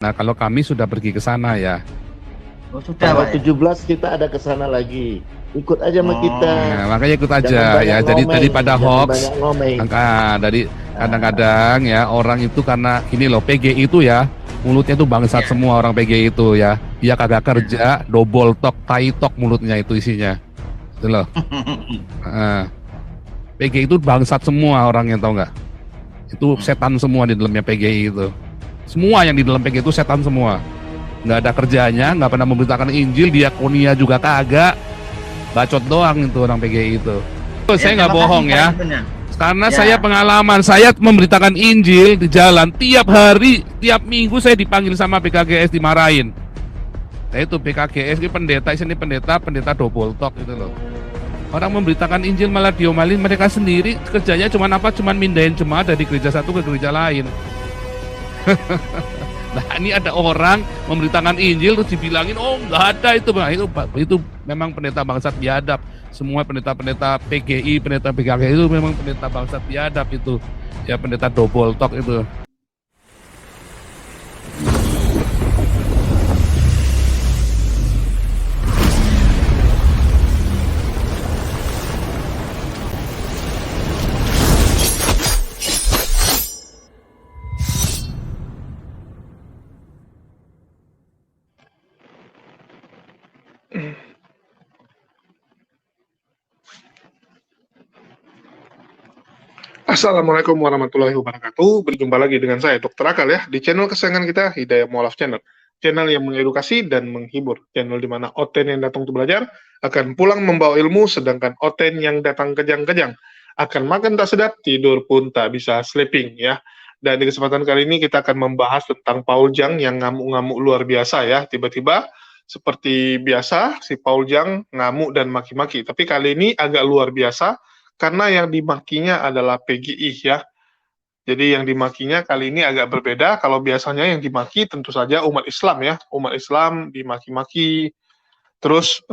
Nah, kalau kami sudah pergi ke sana ya. Oh, sudah, Tanggal Pak, ya? 17 kita ada ke sana lagi. Ikut aja sama kita. Nah, makanya ikut Jangan aja banyak ya. Jadi ngomeng, daripada jangan hoax, banyak ngomeng. dari Nah, kadang-kadang ya orang itu karena ini loh PGI itu ya mulutnya tuh bangsat Iya. semua orang PGI itu ya. Dia kagak kerja, double talk, tai talk mulutnya itu isinya. Itu loh. Nah, PGI itu bangsat semua orangnya tau nggak? Itu setan semua di dalamnya PGI itu. Semua yang di dalam PGI itu setan semua. Nggak ada kerjanya, nggak pernah memberitakan Injil, diakonia juga kagak, bacot doang itu orang PGI itu. Ya, Saya nggak terima bohong kasih, Pak, ya, infonya. karena Ya. saya pengalaman, saya memberitakan Injil di jalan tiap hari, tiap minggu saya dipanggil sama PKGS dimarahin. Nah itu PKGS ini pendeta, ini pendeta double talk gitu loh. Orang memberitakan Injil malah diomelin, mereka sendiri kerjanya cuma apa? Cuman mindahin jemaat dari gereja satu ke gereja lain. Nah ini ada orang memberitakan Injil terus dibilangin oh nggak ada itu bang, itu memang pendeta bangsat biadab. Semua pendeta-pendeta PGI, pendeta PKG itu memang pendeta bangsat biadab itu, ya pendeta double talk itu. Assalamualaikum warahmatullahi wabarakatuh. Berjumpa lagi dengan saya, Dr. Akal ya, di channel kesayangan kita, Hidayah Mualaf Channel. Channel yang mengedukasi dan menghibur. Channel di mana Oten yang datang untuk belajar akan pulang membawa ilmu, sedangkan Oten yang datang kejang-kejang akan makan tak sedap, tidur pun tak bisa sleeping ya. Dan di kesempatan kali ini kita akan membahas tentang Paul Jang yang ngamuk-ngamuk luar biasa ya. Tiba-tiba seperti biasa si Paul Jang ngamuk dan maki-maki. Tapi kali ini agak luar biasa karena yang dimakinya adalah PGI ya. Jadi yang dimakinya kali ini agak berbeda. Kalau biasanya yang dimaki tentu saja umat Islam ya. Umat Islam dimaki-maki. Terus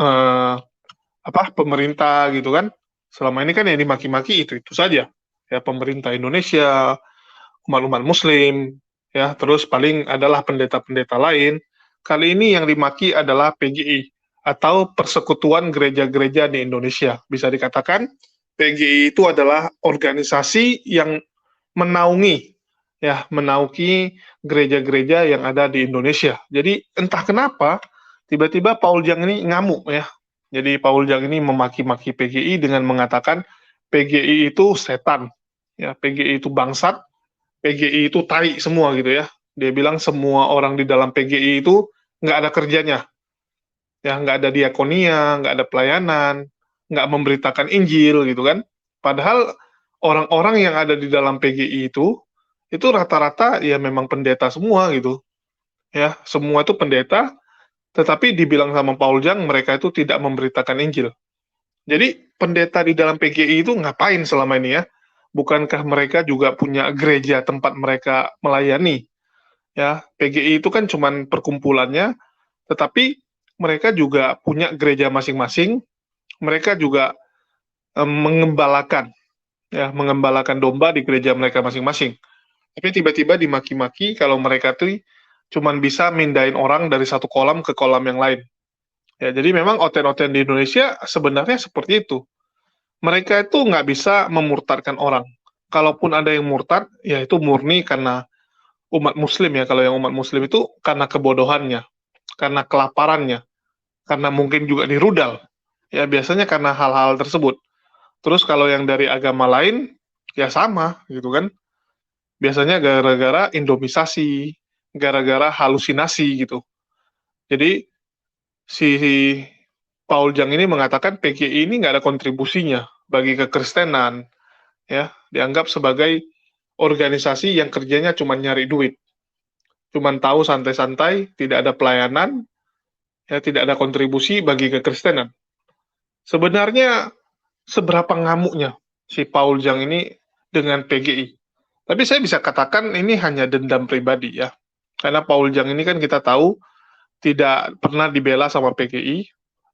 pemerintah gitu kan. Selama ini kan yang dimaki-maki itu saja. Ya pemerintah Indonesia, umat-umat Muslim, ya. Terus paling adalah pendeta-pendeta lain. Kali ini yang dimaki adalah PGI atau Persekutuan Gereja-Gereja di Indonesia. Bisa dikatakan PGI itu adalah organisasi yang menaungi gereja-gereja yang ada di Indonesia. Jadi entah kenapa tiba-tiba Paul Jang ini ngamuk ya. Jadi Paul Jang ini memaki-maki PGI dengan mengatakan PGI itu setan, ya PGI itu bangsat, PGI itu tai semua gitu ya. Dia bilang semua orang di dalam PGI itu nggak ada kerjanya, ya nggak ada diakonia, nggak ada pelayanan, nggak memberitakan Injil gitu kan. Padahal orang-orang yang ada di dalam PGI itu rata-rata ya memang pendeta semua gitu. Ya, semua itu pendeta, tetapi dibilang sama Paul Jang mereka itu tidak memberitakan Injil. Jadi pendeta di dalam PGI itu ngapain selama ini ya? Bukankah mereka juga punya gereja tempat mereka melayani? Ya, PGI itu kan cuman perkumpulannya, tetapi mereka juga punya gereja masing-masing. Mereka juga mengembalakan domba di gereja mereka masing-masing. Tapi tiba-tiba dimaki-maki kalau mereka tuh cuman bisa mindahin orang dari satu kolam ke kolam yang lain. Ya, jadi memang oten-oten di Indonesia sebenarnya seperti itu. Mereka itu nggak bisa memurtadkan orang. Kalaupun ada yang murtad, ya itu murni karena umat Muslim ya. Kalau yang umat Muslim itu karena kebodohannya, karena kelaparannya, karena mungkin juga dirudal. Ya biasanya karena hal-hal tersebut. Terus kalau yang dari agama lain, ya sama gitu kan. Biasanya gara-gara indomisasi, gara-gara halusinasi gitu. Jadi si Paul Jang ini mengatakan PGI ini nggak ada kontribusinya bagi kekristenan, ya dianggap sebagai organisasi yang kerjanya cuma nyari duit, cuma tahu santai-santai, tidak ada pelayanan, ya tidak ada kontribusi bagi kekristenan. Sebenarnya seberapa ngamuknya si Paul Jang ini dengan PGI? Tapi saya bisa katakan ini hanya dendam pribadi ya. Karena Paul Jang ini kan kita tahu tidak pernah dibela sama PGI,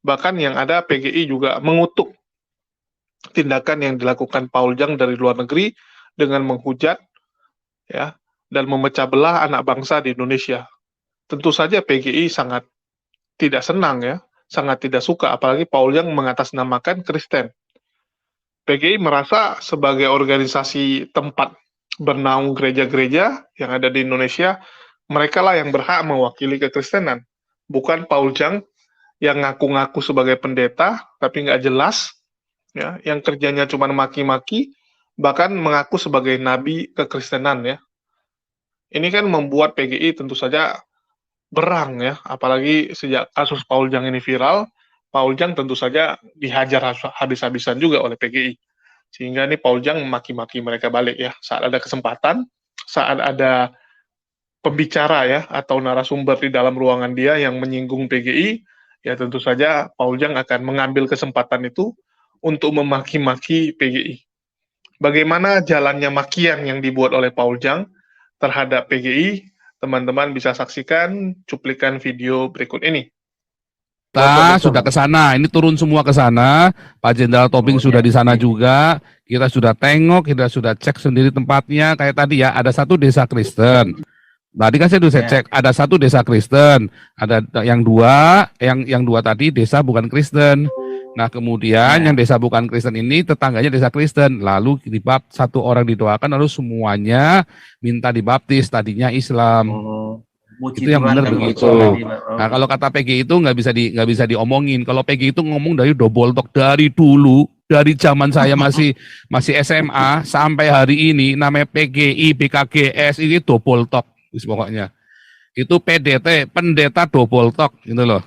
bahkan yang ada PGI juga mengutuk tindakan yang dilakukan Paul Jang dari luar negeri dengan menghujat ya dan memecah belah anak bangsa di Indonesia. tentu saja PGI sangat tidak senang ya, sangat tidak suka, apalagi Paul Young mengatasnamakan Kristen. PGI merasa sebagai organisasi tempat bernaung gereja-gereja yang ada di Indonesia, mereka lah yang berhak mewakili kekristenan, bukan Paul Young yang ngaku-ngaku sebagai pendeta tapi nggak jelas, ya, yang kerjanya cuma maki-maki, bahkan mengaku sebagai nabi kekristenan ya. Ini kan membuat PGI tentu saja berang ya, apalagi sejak kasus Paul Young ini viral, Paul Young tentu saja dihajar habis-habisan juga oleh PGI. Sehingga ini Paul Young maki-maki mereka balik ya, saat ada kesempatan, saat ada pembicara ya, atau narasumber di dalam ruangan dia yang menyinggung PGI, ya tentu saja Paul Young akan mengambil kesempatan itu untuk memaki-maki PGI. Bagaimana jalannya makian yang dibuat oleh Paul Young terhadap PGI, teman-teman bisa saksikan cuplikan video berikut ini. Kita sudah ke sana, ini turun semua ke sana. Pak Jenderal Tobing sudah di sana juga. Kita sudah tengok, kita sudah cek sendiri tempatnya. Kayak tadi ya, ada satu desa Kristen. Tadi kan saya sudah cek, ada satu desa Kristen, ada yang dua tadi desa bukan Kristen. Nah kemudian yang desa bukan Kristen ini tetangganya desa Kristen. Lalu satu orang didoakan, lalu semuanya minta dibaptis. Tadinya Islam. Itu yang benar begitu. Nah kalau kata PGI itu nggak bisa diomongin. Kalau PGI itu ngomong dari double talk dari dulu, dari zaman saya masih SMA sampai hari ini, namanya PGI, BKGS ini double talk, pokoknya. Itu PDT, pendeta double talk, gitu loh.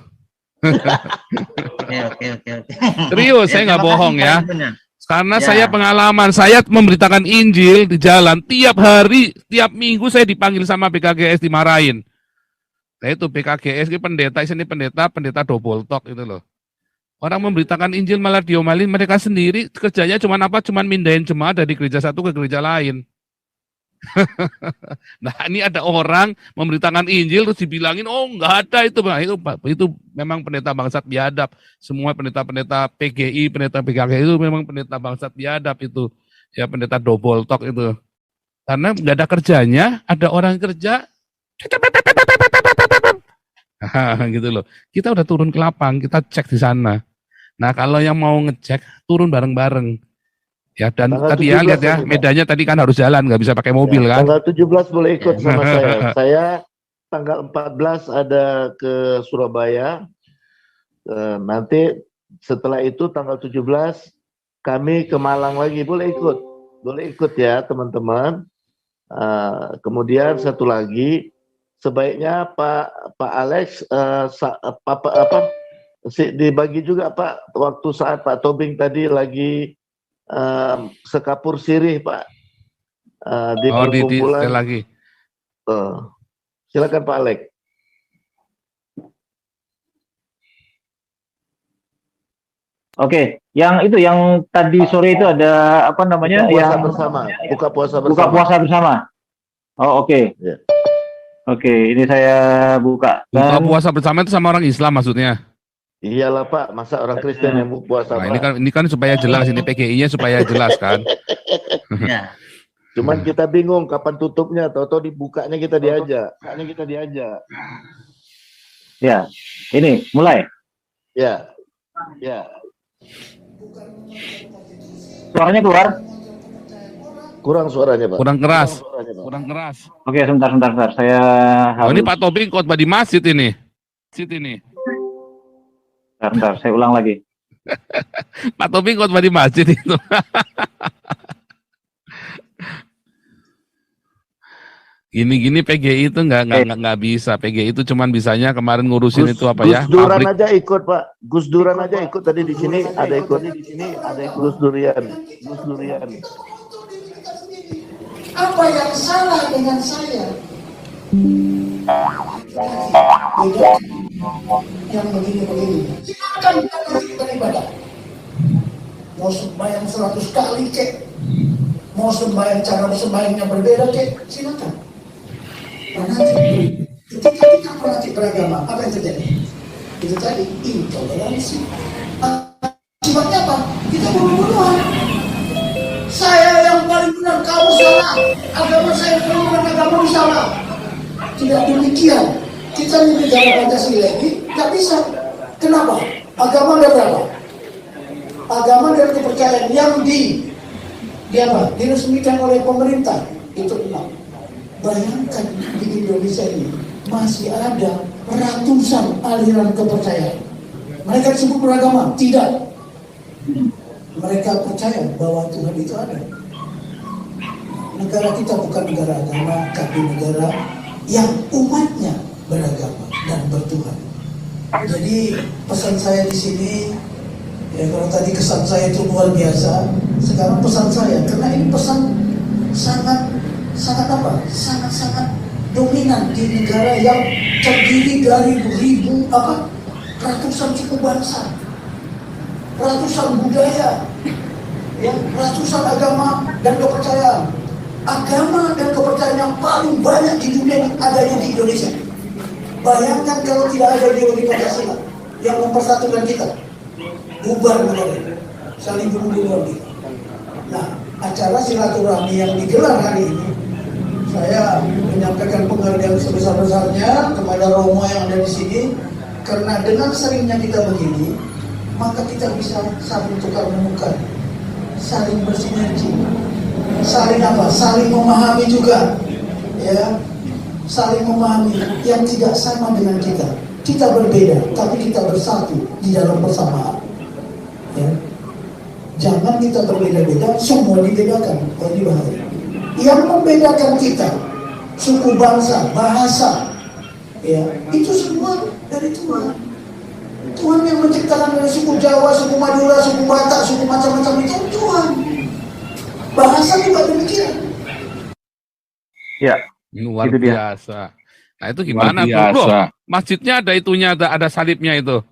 Oke. Serius, saya nggak bohong ya. Karena saya pengalaman, saya memberitakan Injil di jalan tiap hari, tiap minggu saya dipanggil sama BKGS dimarahin. Nah itu BKGS ini pendeta double talk itu loh. Orang memberitakan Injil malah diomelin, mereka sendiri kerjanya cuman mindahin jemaat dari gereja satu ke gereja lain. Nah ini ada orang memberitakan Injil terus dibilangin, oh nggak ada itu bang, itu memang pendeta bangsat biadab. Semua pendeta PGI, pendeta BKGS itu memang pendeta bangsat biadab itu, ya pendeta double talk itu. Karena nggak ada kerjanya, ada orang kerja. Gitu loh. Kita udah turun ke lapang, kita cek di sana. Nah, kalau yang mau ngecek turun bareng-bareng. Ya dan tadi ya lihat ya, medannya tadi kan harus jalan, nggak bisa pakai mobil kan. Tanggal 17 boleh ikut sama saya. Saya tanggal 14 ada ke Surabaya. Nanti setelah itu tanggal 17 kami ke Malang lagi. Boleh ikut ya teman-teman. Kemudian satu lagi, sebaiknya Pak Alex dibagi juga Pak, waktu saat Pak Tobing tadi lagi sekapur sirih Pak, di perkumpulan lagi. Silakan Pak Alex. Oke, yang tadi sore itu ada apa namanya? Buka puasa bersama. Oh oke. Ya. Oke, ini saya buka. Buka puasa bersama itu sama orang Islam maksudnya? Iyalah Pak, masa orang Kristen yang buka puasa. Nah, ini kan supaya jelas, ini PGI-nya supaya jelas kan. Ya. Cuman kita bingung kapan tutupnya, tahu-tahu dibukanya kita diajak. Ya, ini mulai. Ya. Suaranya keluar? Kurang suaranya Pak. Kurang keras. Oke, sebentar. Saya harus... ini Pak Tobing khotbah di masjid ini. Sebentar, saya ulang lagi. Pak Tobing khotbah di masjid itu. Gini PGI itu nggak bisa. PGI itu cuman bisanya kemarin ngurusin itu apa ya? Gus Duran aja ikut Pak. Gus Duran aja ikut tadi di sini ada ikut. Gus Durian. Apa yang salah dengan saya? Yang begini. Silakan beribadah. Mau sembahyang 100 kali kek, mau sembahyang cara sembahyangnya berbeda kek, silakan. Nanti ketika kita fanatik beragama, apa yang terjadi? Itu tadi intoleransi. Akibatnya apa? Kita bunuh-bunuhan. Saya yang paling benar, kamu salah. Agama saya yang paling benar, agama salah. Tidak demikian. Kita teruskan di negara Pancasila ini nggak bisa. Kenapa? Agama ada berapa? Agama dan kepercayaan yang diresmikan oleh pemerintah itu 6. Bayangkan di Indonesia ini masih ada ratusan aliran kepercayaan. Mereka disebut beragama? Tidak. Mereka percaya bahwa Tuhan itu ada. Negara kita bukan negara agama, tapi negara yang umatnya beragama dan bertuhan. Jadi pesan saya di sini, ya kalau tadi kesan saya itu luar biasa, sekarang pesan saya, karena ini pesan sangat dominan di negara yang terdiri dari ratusan suku bangsa, ratusan budaya, ya, ratusan agama dan kepercayaan. Agama dan kepercayaan yang paling banyak di dunia adanya di Indonesia. Bayangkan kalau tidak ada ideologi Pancasila yang mempersatukan kita, bubar negara, saling bunuh lagi. Nah, acara silaturahmi yang digelar hari ini, saya menyampaikan penghargaan sebesar-besarnya kepada Romo yang ada di sini, karena dengan seringnya kita begini, maka kita bisa saling tukar menukar, saling bersinergi, saling memahami juga, ya. Saling memahami yang tidak sama dengan kita. Kita berbeda, tapi kita bersatu di dalam persamaan. Ya. Jangan kita berbeda-beda, semua dibedakan. Ini bahaya. Yang membedakan kita, suku bangsa, bahasa, ya, itu semua dari Tuhan. Tuhan yang menciptakan dari suku Jawa, suku Madura, suku Batak, suku macam-macam itu Tuhan. Bahasa juga demikian. Ya. Luar Itu dia. biasa. Nah itu gimana tuh? Luar Loh, biasa. masjidnya ada itunya, ada salibnya itu.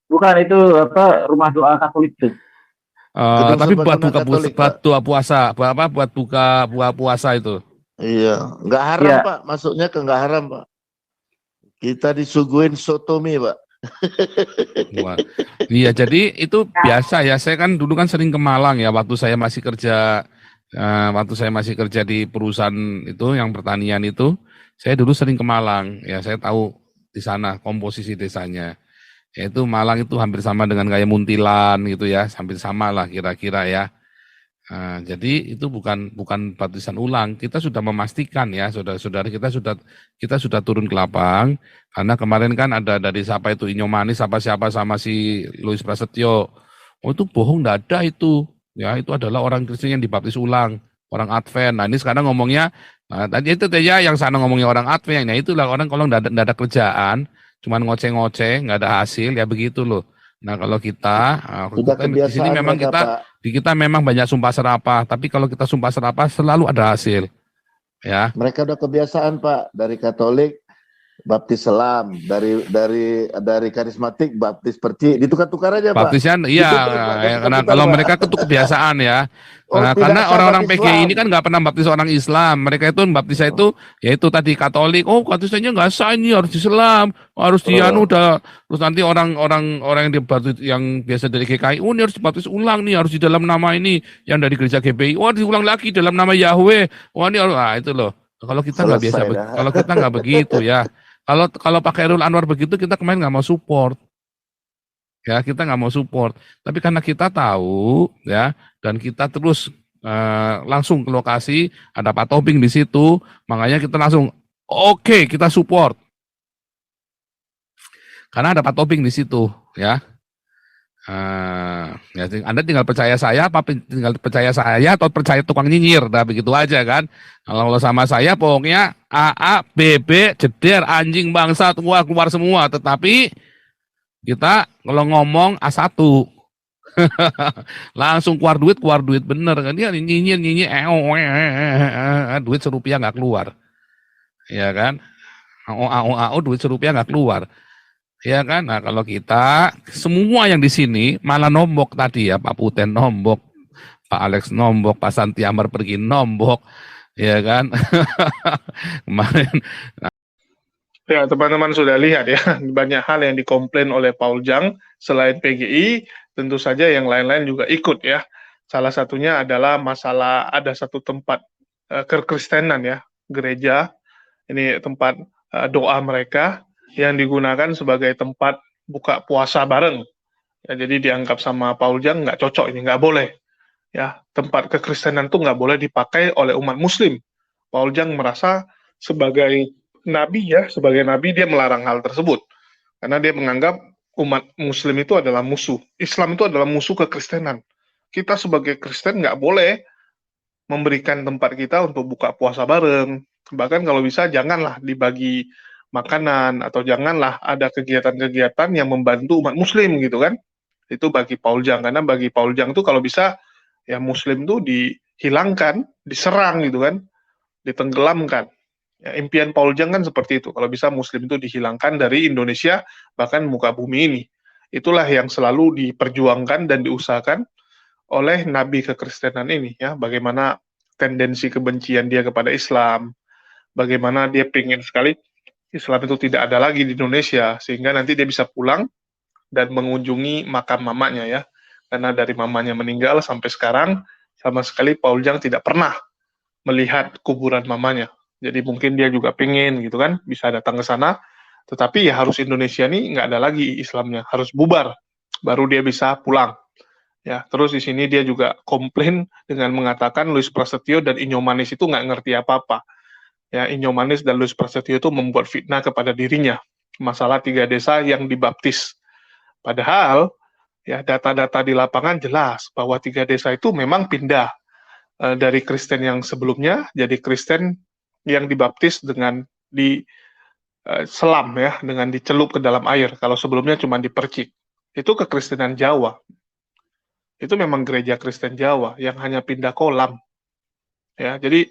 Bukan itu rumah doa Katolik tuh. Gedung Tapi buat Serbaguna Katolik, Pak. buat buka puasa itu. Iya, nggak haram Iya. Pak, masuknya ke nggak haram Pak. Kita disuguhin sotomi Pak. Wah. Iya, jadi itu biasa ya. Saya kan dulu kan sering ke Malang ya waktu saya masih kerja di perusahaan itu yang pertanian itu. Saya dulu sering ke Malang. Ya, saya tahu di sana komposisi desanya. Yaitu Malang itu hampir sama dengan kayak Muntilan gitu ya, hampir sama lah kira-kira ya. Jadi itu bukan baptisan ulang. Kita sudah memastikan ya, saudara-saudara, kita sudah turun ke lapang karena kemarin kan ada dari siapa itu Inyo Manis siapa sama si Louis Prasetyo. Oh itu bohong, enggak ada itu. Ya itu adalah orang Kristen yang dibaptis ulang, orang Advent. Nah ini sekarang ngomongnya, tadi itu ya yang sana ngomongnya orang Advent. Nah itulah orang kalau enggak ada kerjaan, cuman ngoceh-ngoceh, enggak ada hasil, ya begitu loh. Nah kalau kita, Sudah di sini kebiasaan memang mereka, Pak. di kita memang banyak sumpah serapah, tapi kalau kita sumpah serapah selalu ada hasil. Ya. Mereka udah kebiasaan Pak, dari Katolik baptis selam, dari karismatik baptis perci, ditukar-tukar aja Pak. Baptisan, iya, Gitu terus, Pak. karena Kita, kalau Pak. mereka itu kebiasaan ya. Oh, Nah, tidak karena sama orang-orang baptis PGI Islam. ini kan nggak pernah baptis orang Islam. Mereka itu baptisnya itu, yaitu tadi Katolik. Oh, baptisnya nggak sah ini, harus Islam, harus udah. Terus nanti orang yang dibaptis yang biasa dari GKI, oh ini harus dibaptis ulang nih, harus di dalam nama ini. Yang dari gereja GBI, oh diulang lagi dalam nama Yahweh. Oh ini, itu loh. Kalau kita nggak biasa, Selesai dah. kalau kita nggak begitu ya. Kalau Pak Khairul Anwar begitu, kita kemarin nggak mau support. Ya, kita nggak mau support. Tapi karena kita tahu, ya, dan kita terus langsung ke lokasi, ada Pak Tobing di situ, makanya kita langsung, oke, kita support. Karena ada Pak Tobing di situ, ya. Ya, Anda tinggal percaya saya, apa tinggal percaya saya atau percaya tukang nyinyir, nah begitu aja kan. Kalau sama saya pokoknya AA, BB, jeder, anjing, bangsa, keluar semua. Tetapi kita kalau ngomong A1 langsung keluar duit bener kan. Dia nyinyir, duit serupiah nggak keluar. Ya kan? Duit serupiah nggak keluar. Ya kan, nah kalau kita semua yang di sini malah nombok tadi ya, Pak Puten nombok, Pak Alex nombok, Pak Santi Amar pergi nombok, ya kan. Kemarin. Ya, teman-teman sudah lihat ya, banyak hal yang dikomplain oleh Paul Jang, selain PGI, tentu saja yang lain-lain juga ikut ya. Salah satunya adalah masalah ada satu tempat kekristenan ya, gereja, ini tempat doa mereka yang digunakan sebagai tempat buka puasa bareng. Ya, jadi dianggap sama Paul Jang nggak cocok, ini nggak boleh. Ya, tempat kekristenan tuh nggak boleh dipakai oleh umat Muslim. Paul Jang merasa sebagai nabi dia melarang hal tersebut karena dia menganggap umat Muslim itu adalah musuh. Islam itu adalah musuh kekristenan. Kita sebagai Kristen nggak boleh memberikan tempat kita untuk buka puasa bareng. Bahkan kalau bisa janganlah dibagi makanan atau janganlah ada kegiatan-kegiatan yang membantu umat Muslim gitu kan. Itu bagi Paul Jang, karena bagi Paul Jang itu kalau bisa ya Muslim tuh dihilangkan, diserang gitu kan, ditenggelamkan. Ya, impian Paul Jang kan seperti itu. Kalau bisa Muslim itu dihilangkan dari Indonesia bahkan muka bumi ini. Itulah yang selalu diperjuangkan dan diusahakan oleh Nabi kekristenan ini ya. Bagaimana tendensi kebencian dia kepada Islam, bagaimana dia pengen sekali Islam itu tidak ada lagi di Indonesia sehingga nanti dia bisa pulang dan mengunjungi makam mamanya ya. Karena dari mamanya meninggal sampai sekarang sama sekali Paul Jang tidak pernah melihat kuburan mamanya. Jadi mungkin dia juga pengen gitu kan bisa datang ke sana, tetapi ya harus Indonesia nih nggak ada lagi Islamnya, harus bubar baru dia bisa pulang. Ya, terus di sini dia juga komplain dengan mengatakan Louis Prasetyo dan Inyo Manis itu nggak ngerti apa-apa. Ya, Inyo Manis dan Louis Prasetyo itu membuat fitnah kepada dirinya masalah 3 desa yang dibaptis. Padahal ya data-data di lapangan jelas bahwa 3 desa itu memang pindah dari Kristen yang sebelumnya jadi Kristen yang dibaptis dengan selam ya, dengan dicelup ke dalam air. Kalau sebelumnya cuma dipercik. Itu kekristenan Jawa. Itu memang gereja Kristen Jawa yang hanya pindah kolam. Ya, jadi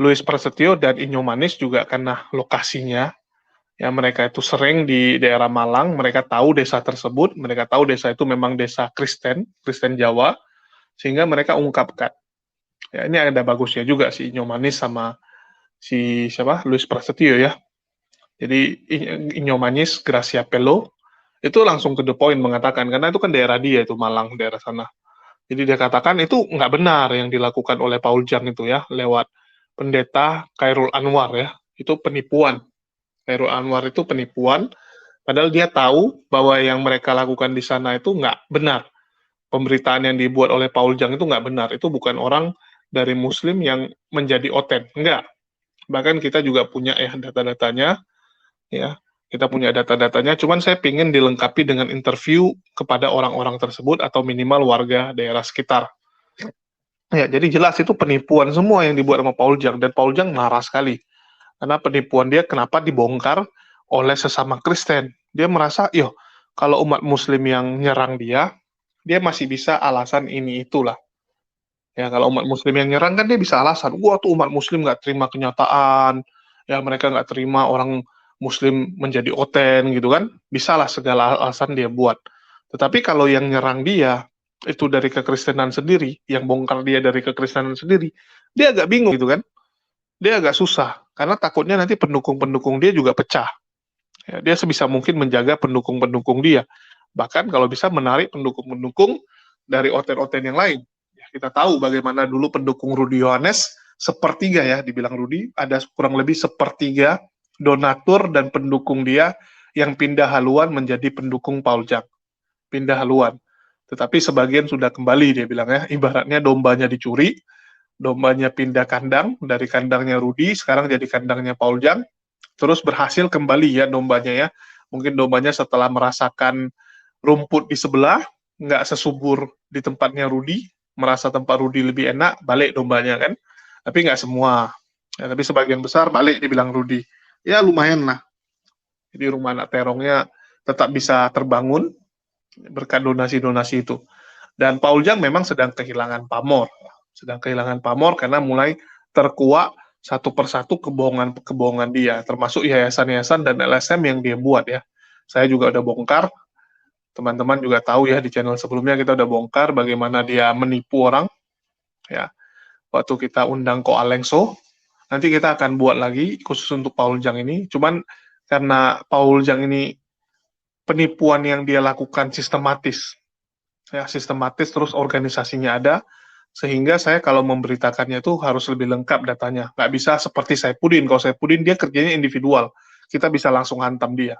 Louis Prasetyo dan Inyo Manis juga karena lokasinya ya mereka itu sering di daerah Malang, mereka tahu desa tersebut, mereka tahu desa itu memang desa Kristen Jawa, sehingga mereka ungkapkan. Ya, ini ada bagusnya juga si Inyo Manis sama si Louis Prasetyo ya. Jadi Inyo Manis, Gracia Pelo itu langsung ke the point mengatakan, karena itu kan daerah dia itu Malang, daerah sana. Jadi dia katakan itu nggak benar yang dilakukan oleh Paul Jang itu ya, lewat pendeta Khairul Anwar ya, itu penipuan. Khairul Anwar itu penipuan, padahal dia tahu bahwa yang mereka lakukan di sana itu nggak benar. Pemberitaan yang dibuat oleh Paul Jang itu nggak benar, itu bukan orang dari Muslim yang menjadi oten, enggak. Bahkan kita juga punya ya data-datanya, ya kita punya data-datanya, cuman saya ingin dilengkapi dengan interview kepada orang-orang tersebut atau minimal warga daerah sekitar. Ya, jadi jelas itu penipuan semua yang dibuat sama Paul Jang, dan Paul Jang marah sekali. Karena penipuan dia kenapa dibongkar oleh sesama Kristen. Dia merasa, kalau umat Muslim yang nyerang dia masih bisa alasan ini itulah. Ya, kalau umat Muslim yang nyerang kan dia bisa alasan, wah tuh umat Muslim nggak terima kenyataan, ya mereka nggak terima orang Muslim menjadi oten gitu kan, bisalah segala alasan dia buat. Tetapi kalau yang nyerang dia itu dari kekristenan sendiri, yang bongkar dia dari kekristenan sendiri, dia agak bingung gitu kan, dia agak susah karena takutnya nanti pendukung-pendukung dia juga pecah. Ya, dia sebisa mungkin menjaga pendukung-pendukung dia, bahkan kalau bisa menarik pendukung-pendukung dari oten-oten yang lain. Ya, kita tahu bagaimana dulu pendukung Rudi Yohanes sepertiga ya, dibilang Rudi ada kurang lebih sepertiga donatur dan pendukung dia yang pindah haluan menjadi pendukung Paul Jang. Pindah haluan. Tetapi sebagian sudah kembali, dia bilang ya, ibaratnya dombanya dicuri, dombanya pindah kandang, dari kandangnya Rudi, sekarang jadi kandangnya Paul Jang, terus berhasil kembali ya dombanya ya. Mungkin dombanya setelah merasakan rumput di sebelah, nggak sesubur di tempatnya Rudi, merasa tempat Rudi lebih enak, balik dombanya kan. Tapi nggak semua. Ya, tapi sebagian besar balik, dibilang Rudi. Ya lumayan lah. Jadi rumah anak terongnya tetap bisa terbangun berkat donasi-donasi itu. Dan Paul Jang memang sedang kehilangan pamor. Sedang kehilangan pamor karena mulai terkuak satu persatu kebohongan-kebohongan dia, termasuk yayasan-yayasan dan LSM yang dia buat ya. Saya juga udah bongkar, teman-teman juga tahu ya di channel sebelumnya kita udah bongkar bagaimana dia menipu orang. Ya, waktu kita undang Ko Alengso, nanti kita akan buat lagi khusus untuk Paul Jang ini. Cuman karena Paul Jang ini penipuan yang dia lakukan sistematis, ya sistematis terus organisasinya ada, sehingga saya kalau memberitakannya itu harus lebih lengkap datanya. Nggak bisa seperti Saipudin. Kalau Saipudin dia kerjanya individual. kita bisa langsung hantam dia.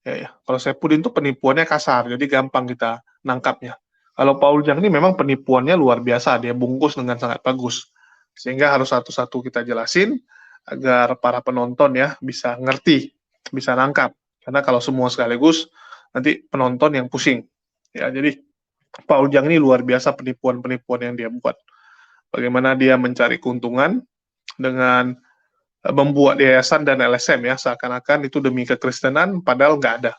Ya. Kalau Saipudin tuh penipuannya kasar, jadi gampang kita nangkapnya. Kalau Paul Jang ini memang penipuannya luar biasa, dia bungkus dengan sangat bagus. Sehingga harus satu-satu kita jelasin agar para penonton ya bisa ngerti, bisa nangkap. Karena kalau semua sekaligus nanti penonton yang pusing. Ya, jadi Paul Jang ini luar biasa penipuan-penipuan yang dia buat. Bagaimana dia mencari keuntungan dengan membuat yayasan dan LSM ya, seakan-akan itu demi kekristenan, padahal nggak ada.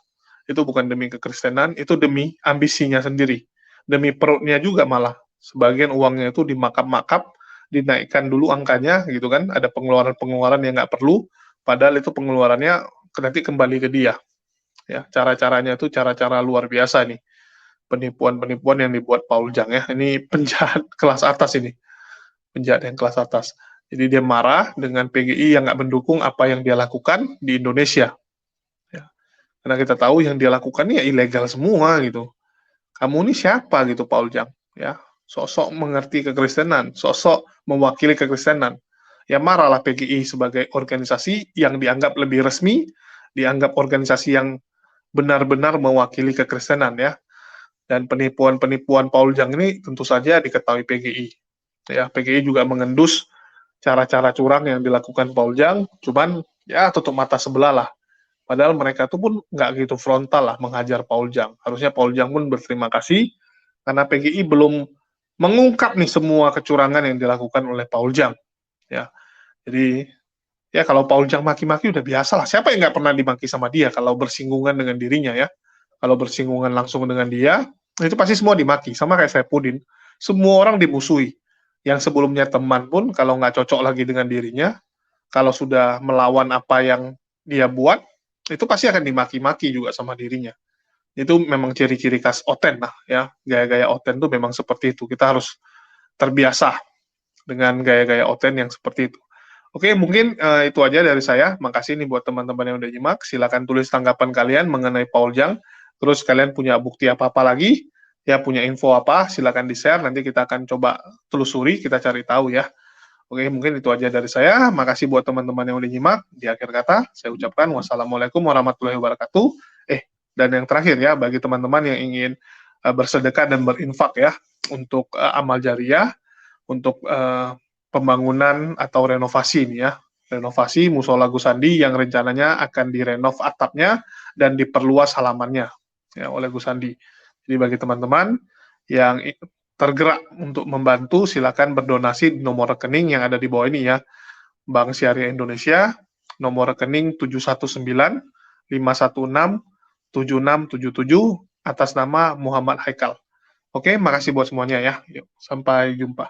Itu bukan demi kekristenan, itu demi ambisinya sendiri. Demi perutnya juga malah. Sebagian uangnya itu dimakap-makap, dinaikkan dulu angkanya gitu kan, ada pengeluaran-pengeluaran yang nggak perlu, padahal itu pengeluarannya nanti kembali ke dia. Ya, cara-caranya itu cara-cara luar biasa nih. Penipuan-penipuan yang dibuat Paul Jang ya. Ini penjahat kelas atas ini. Penjahat yang kelas atas. Jadi dia marah dengan PGI yang nggak mendukung apa yang dia lakukan di Indonesia. Ya. Karena kita tahu yang dia lakukan ini ya ilegal semua gitu. Kamu ini siapa gitu Paul Jang? Ya, sosok mengerti kekristenan, sosok mewakili kekristenan. Ya marahlah PGI sebagai organisasi yang dianggap lebih resmi, dianggap organisasi yang benar-benar mewakili kekristenan ya. Dan penipuan-penipuan Paul Jang ini tentu saja diketahui PGI. Ya, PGI juga mengendus cara-cara curang yang dilakukan Paul Jang, cuman ya tutup mata sebelah lah. Padahal mereka tuh pun nggak gitu frontal lah menghajar Paul Jang. Harusnya Paul Jang pun berterima kasih karena PGI belum mengungkap nih semua kecurangan yang dilakukan oleh Paul Jang. Ya, jadi ya kalau Paul Jang maki-maki udah biasa lah. Siapa yang nggak pernah dimaki sama dia kalau bersinggungan dengan dirinya ya? Kalau bersinggungan langsung dengan dia, itu pasti semua dimaki. Sama kayak Saipudin, semua orang dimusuhi. Yang sebelumnya teman pun kalau nggak cocok lagi dengan dirinya, kalau sudah melawan apa yang dia buat, itu pasti akan dimaki-maki juga sama dirinya. Itu memang ciri-ciri khas Oten lah ya, gaya-gaya Oten tuh memang seperti itu. Kita harus terbiasa dengan gaya-gaya Oten yang seperti itu. Oke, mungkin itu aja dari saya. Makasih nih buat teman-teman yang udah nyimak. Silakan tulis tanggapan kalian mengenai Paul Jang. Terus kalian punya bukti apa-apa lagi? Ya punya info apa, silakan di-share, nanti kita akan coba telusuri, kita cari tahu ya. Oke, mungkin itu aja dari saya. Makasih buat teman-teman yang udah nyimak. Di akhir kata, saya ucapkan wassalamualaikum warahmatullahi wabarakatuh. Dan yang terakhir ya, bagi teman-teman yang ingin bersedekah dan berinfak ya, untuk amal jariah, untuk pembangunan atau renovasi ini ya. Renovasi Musola Gusandi yang rencananya akan direnov atapnya dan diperluas halamannya ya oleh Gusandi. Jadi bagi teman-teman yang tergerak untuk membantu, silakan berdonasi di nomor rekening yang ada di bawah ini ya. Bank Syariah Indonesia, nomor rekening 719 516 7677 atas nama Muhammad Haikal. Oke, makasih buat semuanya ya. Yuk, sampai jumpa.